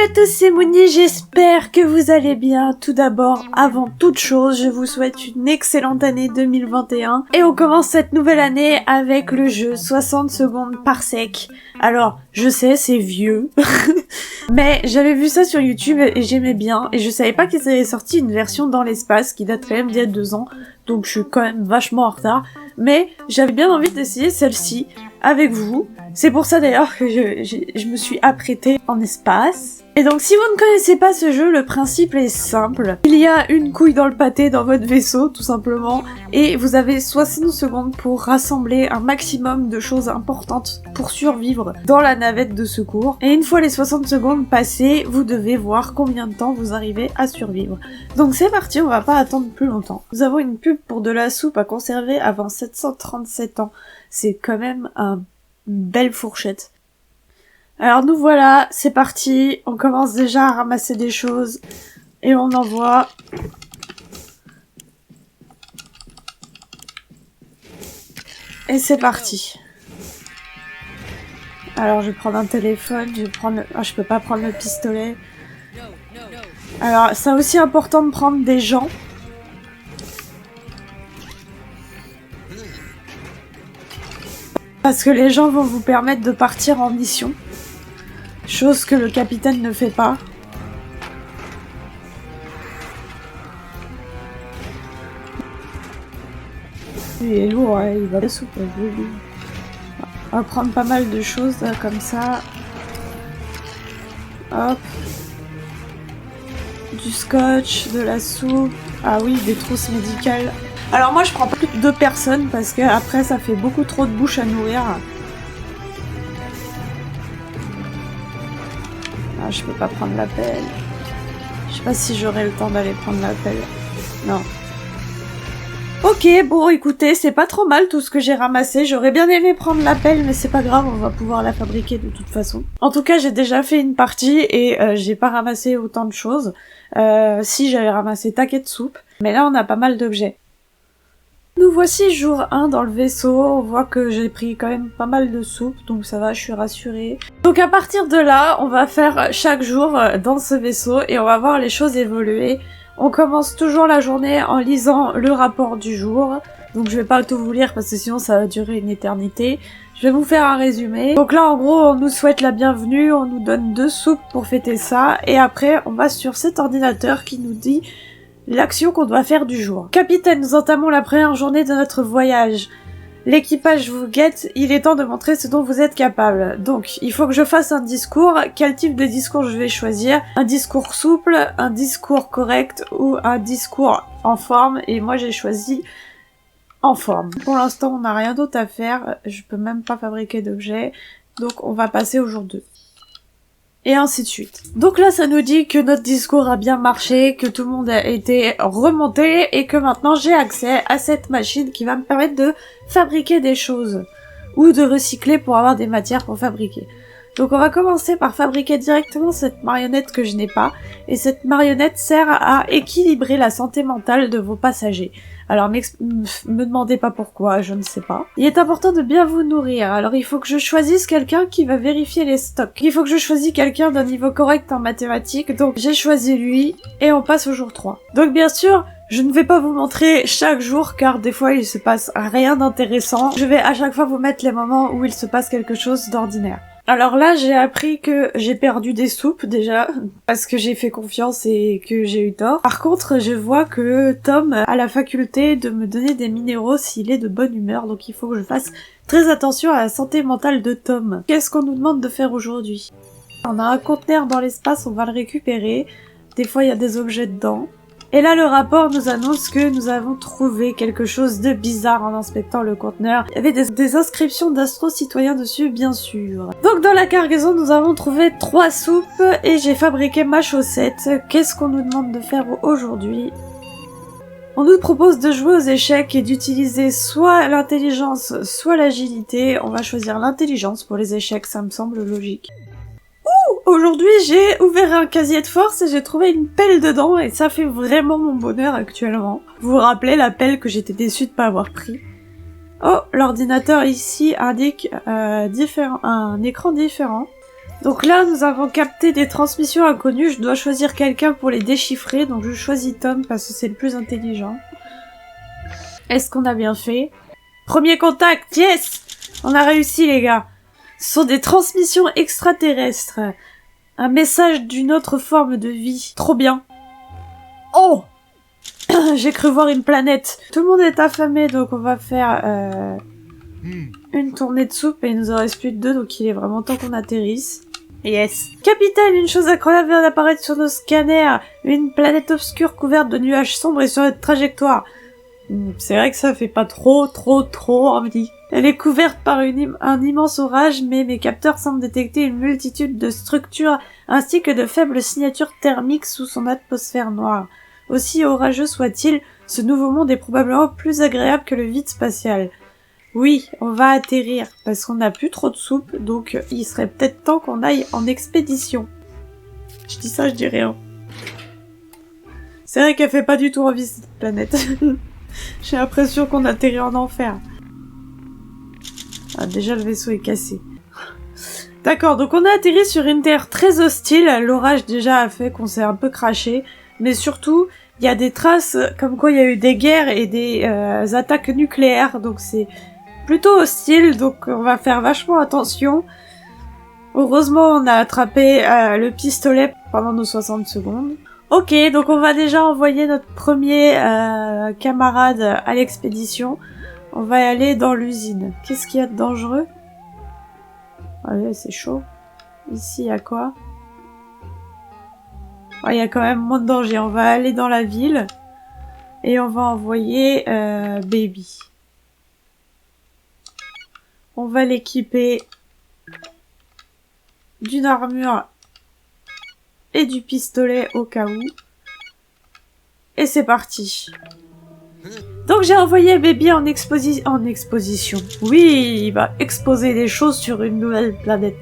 Salut à tous, c'est Mouni, j'espère que vous allez bien. Tout d'abord, avant toute chose, je vous souhaite une excellente année 2021. Et on commence cette nouvelle année avec le jeu 60 secondes par sec. Alors, je sais, c'est vieux, mais j'avais vu ça sur YouTube et j'aimais bien. Et je savais pas qu'ils avaient sorti une version dans l'espace qui date quand même d'il y a 2 ans. Donc je suis quand même vachement en retard. Mais j'avais bien envie d'essayer celle-ci avec vous. C'est pour ça d'ailleurs que je me suis apprêtée en espace. Et donc si vous ne connaissez pas ce jeu, le principe est simple. Il y a une couille dans le pâté dans votre vaisseau, tout simplement, et vous avez 60 secondes pour rassembler un maximum de choses importantes pour survivre dans la navette de secours. Et une fois les 60 secondes passées, vous devez voir combien de temps vous arrivez à survivre. Donc c'est parti, on va pas attendre plus longtemps. Nous avons une pub pour de la soupe à conserver avant 737 ans. C'est quand même une belle fourchette. Alors nous voilà, c'est parti, on commence déjà à ramasser des choses et on envoie. Et c'est parti. Alors je vais prendre un téléphone, je vais prendre... Ah, je peux pas prendre le pistolet. Alors c'est aussi important de prendre des gens. Parce que les gens vont vous permettre de partir en mission. Chose que le capitaine ne fait pas. Il est lourd, hein, il va pas souple. On va prendre pas mal de choses là, comme ça. Hop. Du scotch, de la soupe. Ah oui, des trousses médicales. Alors moi je prends pas plus de 2 personnes parce que après ça fait beaucoup trop de bouche à nourrir. Ah, je peux pas prendre la pelle. Je sais pas si j'aurai le temps d'aller prendre la pelle. Non. Ok, bon écoutez, c'est pas trop mal tout ce que j'ai ramassé. J'aurais bien aimé prendre la pelle, mais c'est pas grave, on va pouvoir la fabriquer de toute façon. En tout cas, j'ai déjà fait une partie et j'ai pas ramassé autant de choses. Si, j'avais ramassé taquet de soupe. Mais là, on a pas mal d'objets. Nous voici jour 1 dans le vaisseau, on voit que j'ai pris quand même pas mal de soupe, donc ça va, je suis rassurée. Donc à partir de là, on va faire chaque jour dans ce vaisseau et on va voir les choses évoluer. On commence toujours la journée en lisant le rapport du jour, donc je vais pas tout vous lire parce que sinon ça va durer une éternité. Je vais vous faire un résumé. Donc là en gros on nous souhaite la bienvenue, on nous donne 2 soupes pour fêter ça, et après on va sur cet ordinateur qui nous dit l'action qu'on doit faire du jour. Capitaine, nous entamons la première journée de notre voyage. L'équipage vous guette, il est temps de montrer ce dont vous êtes capable. Donc, il faut que je fasse un discours. Quel type de discours je vais choisir? Un discours souple, un discours correct ou un discours en forme? Et moi j'ai choisi en forme. Pour l'instant, on n'a rien d'autre à faire. Je peux même pas fabriquer d'objets. Donc, on va passer au jour 2. Et ainsi de suite. Donc là, ça nous dit que notre discours a bien marché, que tout le monde a été remonté, et que maintenant j'ai accès à cette machine qui va me permettre de fabriquer des choses. Ou de recycler pour avoir des matières pour fabriquer. Donc on va commencer par fabriquer directement cette marionnette que je n'ai pas, et cette marionnette sert à équilibrer la santé mentale de vos passagers. Alors me demandez pas pourquoi, je ne sais pas. Il est important de bien vous nourrir, alors il faut que je choisisse quelqu'un qui va vérifier les stocks. Il faut que je choisisse quelqu'un d'un niveau correct en mathématiques, donc j'ai choisi lui, et on passe au jour 3. Donc bien sûr, je ne vais pas vous montrer chaque jour car des fois il se passe rien d'intéressant. Je vais à chaque fois vous mettre les moments où il se passe quelque chose d'ordinaire. Alors là, j'ai appris que j'ai perdu des soupes déjà, parce que j'ai fait confiance et que j'ai eu tort. Par contre, je vois que Tom a la faculté de me donner des minéraux s'il est de bonne humeur, donc il faut que je fasse très attention à la santé mentale de Tom. Qu'est-ce qu'on nous demande de faire aujourd'hui? On a un conteneur dans l'espace, on va le récupérer. Des fois, il y a des objets dedans. Et là, le rapport nous annonce que nous avons trouvé quelque chose de bizarre en inspectant le conteneur. Il y avait des inscriptions d'astro-citoyens dessus, bien sûr. Donc dans la cargaison, nous avons trouvé 3 soupes et j'ai fabriqué ma chaussette. Qu'est-ce qu'on nous demande de faire aujourd'hui? On nous propose de jouer aux échecs et d'utiliser soit l'intelligence, soit l'agilité. On va choisir l'intelligence pour les échecs, ça me semble logique. Aujourd'hui, j'ai ouvert un casier de force et j'ai trouvé une pelle dedans et ça fait vraiment mon bonheur actuellement. Vous vous rappelez la pelle que j'étais déçue de pas avoir pris? Oh, l'ordinateur ici indique un écran différent. Donc là, nous avons capté des transmissions inconnues. Je dois choisir quelqu'un pour les déchiffrer. Donc je choisis Tom parce que c'est le plus intelligent. Est-ce qu'on a bien fait? Premier contact, yes! On a réussi, les gars. Ce sont des transmissions extraterrestres. Un message d'une autre forme de vie. Trop bien. Oh! J'ai cru voir une planète. Tout le monde est affamé, donc on va faire une tournée de soupe et il nous en reste plus de 2, donc il est vraiment temps qu'on atterrisse. Yes. Capitaine, une chose incroyable vient d'apparaître sur nos scanners. Une planète obscure couverte de nuages sombres et sur notre trajectoire. C'est vrai que ça fait pas trop envie. Elle est couverte par un immense orage, mais mes capteurs semblent détecter une multitude de structures ainsi que de faibles signatures thermiques sous son atmosphère noire. Aussi orageux soit-il, ce nouveau monde est probablement plus agréable que le vide spatial. Oui, on va atterrir, parce qu'on n'a plus trop de soupe, donc il serait peut-être temps qu'on aille en expédition. Je dis ça, je dis rien. C'est vrai qu'elle fait pas du tout envie, cette planète. J'ai l'impression qu'on atterrit en enfer. Ah, déjà le vaisseau est cassé. D'accord, donc on a atterri sur une terre très hostile. L'orage déjà a fait qu'on s'est un peu craché. Mais surtout, il y a des traces comme quoi il y a eu des guerres et des attaques nucléaires. Donc c'est plutôt hostile, donc on va faire vachement attention. Heureusement, on a attrapé le pistolet pendant nos 60 secondes. Ok, donc on va déjà envoyer notre premier camarade à l'expédition. On va aller dans l'usine. Qu'est-ce qu'il y a de dangereux? Allez, c'est chaud. Ici, il y a quoi? Il y a quand même moins de danger. On va aller dans la ville. Et on va envoyer Baby. On va l'équiper d'une armure et du pistolet au cas où. Et c'est parti. Donc j'ai envoyé Baby en exposition. Oui, il va exposer des choses sur une nouvelle planète.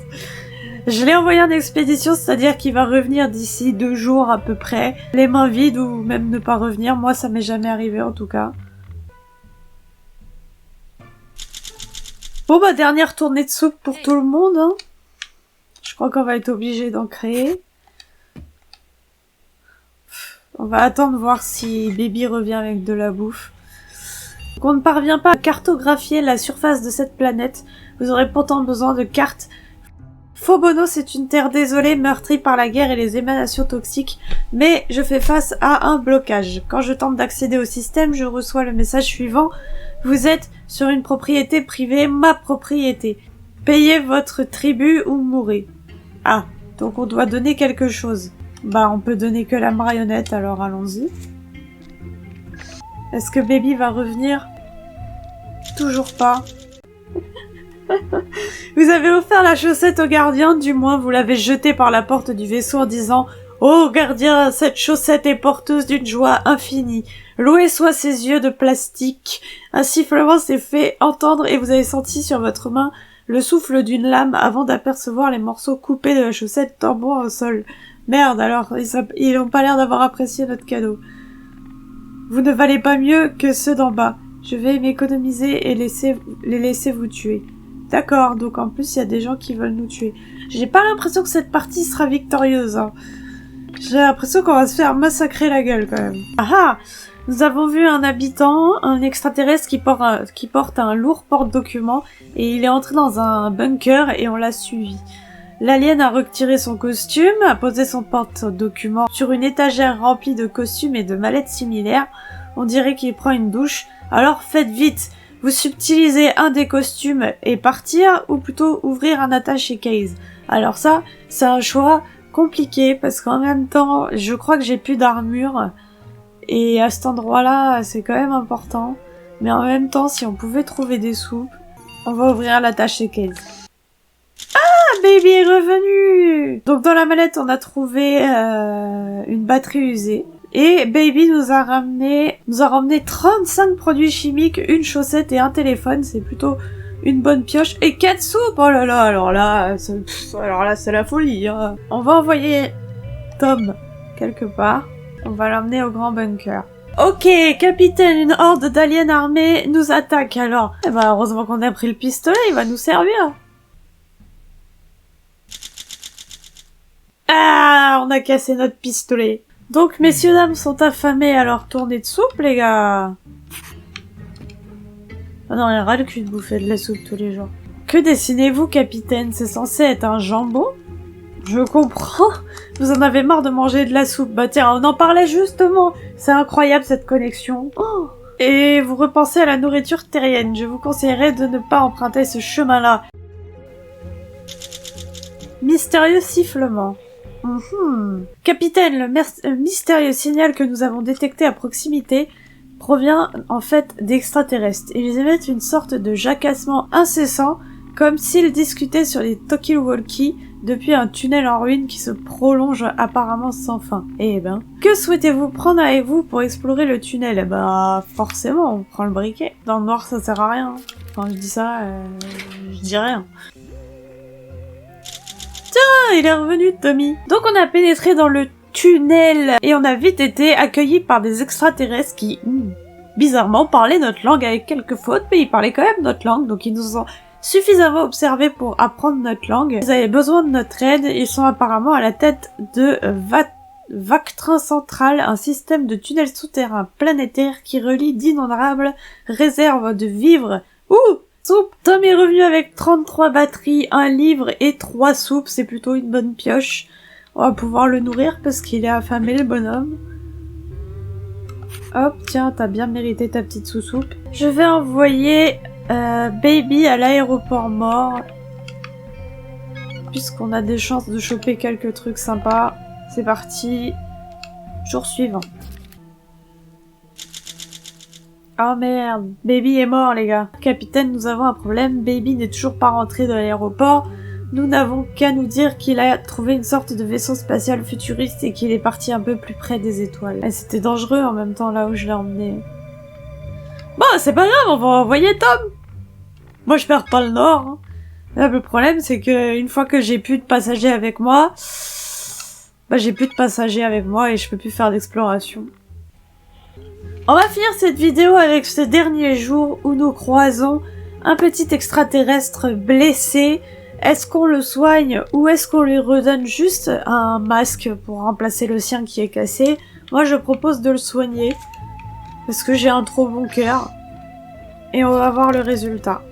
Je l'ai envoyé en expédition, c'est-à-dire qu'il va revenir d'ici 2 jours à peu près. Les mains vides ou même ne pas revenir. Moi, ça m'est jamais arrivé en tout cas. Bon bah, dernière tournée de soupe pour tout le monde. Hein. Je crois qu'on va être obligé d'en créer. On va attendre voir si Baby revient avec de la bouffe. Donc on ne parvient pas à cartographier la surface de cette planète. Vous aurez pourtant besoin de cartes. Phobos est une terre désolée, meurtrie par la guerre et les émanations toxiques, mais je fais face à un blocage. Quand je tente d'accéder au système, je reçois le message suivant. Vous êtes sur une propriété privée, ma propriété. Payez votre tribut ou mourrez. Ah, donc on doit donner quelque chose. Bah, on peut donner que la marionnette, alors allons-y. Est-ce que Baby va revenir? Toujours pas. Vous avez offert la chaussette au gardien, du moins vous l'avez jetée par la porte du vaisseau en disant « Oh gardien, cette chaussette est porteuse d'une joie infinie. Loué soient ses yeux de plastique. » Un sifflement s'est fait entendre et vous avez senti sur votre main le souffle d'une lame avant d'apercevoir les morceaux coupés de la chaussette tombant au sol. Merde, alors, ils n'ont pas l'air d'avoir apprécié notre cadeau. Vous ne valez pas mieux que ceux d'en bas. Je vais m'économiser et les laisser vous tuer. D'accord, donc en plus il y a des gens qui veulent nous tuer. J'ai pas l'impression que cette partie sera victorieuse. Hein. J'ai l'impression qu'on va se faire massacrer la gueule quand même. Ah ah! Nous avons vu un habitant, un extraterrestre qui porte un lourd porte-document et il est entré dans un bunker et on l'a suivi. L'alien a retiré son costume, a posé son porte-document sur une étagère remplie de costumes et de mallettes similaires. On dirait qu'il prend une douche. Alors faites vite! Vous subtilisez un des costumes et partir, ou plutôt ouvrir un attaché case. Alors ça, c'est un choix compliqué, parce qu'en même temps, je crois que j'ai plus d'armure, et à cet endroit-là, c'est quand même important. Mais en même temps, si on pouvait trouver des soupes, on va ouvrir l'attaché case. Ah, Baby est revenu! Donc dans la mallette, on a trouvé une batterie usée. Et Baby nous a ramené 35 produits chimiques, une chaussette et un téléphone. C'est plutôt une bonne pioche. Et 4 soupes! Oh là là, alors là, c'est la folie. Hein. On va envoyer Tom quelque part. On va l'emmener au grand bunker. Ok, capitaine, une horde d'aliens armés nous attaque alors. Eh ben, heureusement qu'on a pris le pistolet, il va nous servir. Ah, on a cassé notre pistolet. Donc, messieurs, dames sont affamés, alors tournez de soupe, les gars. Ah non, il ras le cul de bouffer de la soupe tous les jours. Que dessinez-vous, capitaine? C'est censé être un jambon? Je comprends. Vous en avez marre de manger de la soupe. Bah tiens, on en parlait justement. C'est incroyable cette connexion. Oh. Et vous repensez à la nourriture terrienne. Je vous conseillerais de ne pas emprunter ce chemin-là. Mystérieux sifflement. Capitaine, le mystérieux signal que nous avons détecté à proximité provient en fait d'extraterrestres. Ils émettent une sorte de jacassement incessant, comme s'ils discutaient sur les talkie-walkie depuis un tunnel en ruine qui se prolonge apparemment sans fin. Eh ben, que souhaitez-vous prendre avec vous pour explorer le tunnel? Eh ben, forcément, on prend le briquet. Dans le noir, ça sert à rien. Quand je dis ça, je dis rien. Tiens, il est revenu, Tommy. Donc on a pénétré dans le tunnel et on a vite été accueillis par des extraterrestres qui, bizarrement, parlaient notre langue avec quelques fautes, mais ils parlaient quand même notre langue, donc ils nous ont suffisamment observés pour apprendre notre langue. Ils avaient besoin de notre aide, ils sont apparemment à la tête de Vactrin Central, un système de tunnels souterrains planétaires qui relie d'innombrables réserves de vivres. Soupe. Tom est revenu avec 33 batteries, un livre et 3 soupes, c'est plutôt une bonne pioche. On va pouvoir le nourrir parce qu'il est affamé, le bonhomme. Hop, tiens, t'as bien mérité ta petite sous-soupe. Je vais envoyer Baby à l'aéroport mort. Puisqu'on a des chances de choper quelques trucs sympas. C'est parti. Jour suivant. Oh merde, Baby est mort les gars. Capitaine, nous avons un problème. Baby n'est toujours pas rentré de l'aéroport. Nous n'avons qu'à nous dire qu'il a trouvé une sorte de vaisseau spatial futuriste et qu'il est parti un peu plus près des étoiles. Et c'était dangereux en même temps là où je l'ai emmené. Bon, c'est pas grave, on va envoyer Tom. Moi je perds pas le nord. Hein. Là, le problème c'est que une fois que j'ai plus de passagers avec moi, bah j'ai plus de passagers avec moi et je peux plus faire d'exploration. On va finir cette vidéo avec ce dernier jour où nous croisons un petit extraterrestre blessé. Est-ce qu'on le soigne ou est-ce qu'on lui redonne juste un masque pour remplacer le sien qui est cassé? Moi je propose de le soigner parce que j'ai un trop bon cœur et on va voir le résultat.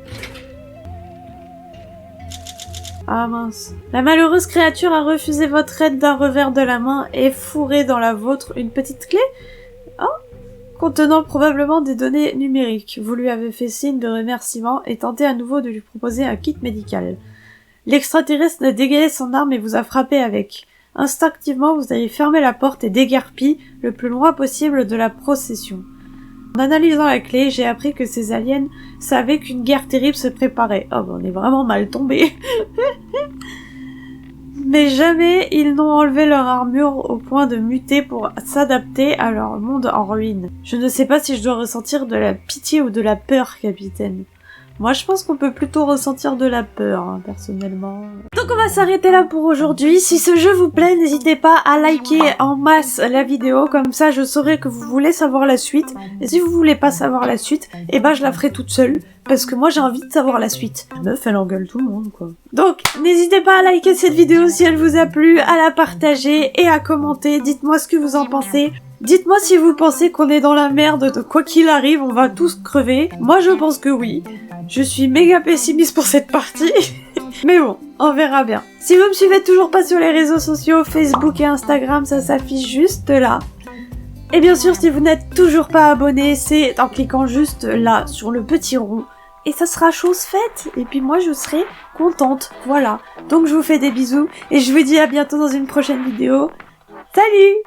Ah mince. La malheureuse créature a refusé votre aide d'un revers de la main et fourré dans la vôtre une petite clé. Oh, contenant probablement des données numériques. Vous lui avez fait signe de remerciement et tenté à nouveau de lui proposer un kit médical. L'extraterrestre a dégagé son arme et vous a frappé avec. Instinctivement, vous avez fermé la porte et déguerpi le plus loin possible de la procession. En analysant la clé, j'ai appris que ces aliens savaient qu'une guerre terrible se préparait. Oh, bah on est vraiment mal tombé. Mais jamais ils n'ont enlevé leur armure au point de muter pour s'adapter à leur monde en ruine. Je ne sais pas si je dois ressentir de la pitié ou de la peur, capitaine. Moi, je pense qu'on peut plutôt ressentir de la peur, hein, personnellement. Donc on va s'arrêter là pour aujourd'hui. Si ce jeu vous plaît, n'hésitez pas à liker en masse la vidéo, comme ça je saurai que vous voulez savoir la suite. Et si vous voulez pas savoir la suite, eh ben je la ferai toute seule, parce que moi j'ai envie de savoir la suite. La meuf, elle engueule tout le monde, quoi. Donc, n'hésitez pas à liker cette vidéo si elle vous a plu, à la partager et à commenter. Dites-moi ce que vous en pensez. Dites-moi si vous pensez qu'on est dans la merde, de quoi qu'il arrive, on va tous crever. Moi je pense que oui. Je suis méga pessimiste pour cette partie. Mais bon, on verra bien. Si vous me suivez toujours pas sur les réseaux sociaux, Facebook et Instagram, ça s'affiche juste là. Et bien sûr, si vous n'êtes toujours pas abonné, c'est en cliquant juste là, sur le petit rond. Et ça sera chose faite. Et puis moi, je serai contente. Voilà. Donc je vous fais des bisous. Et je vous dis à bientôt dans une prochaine vidéo. Salut!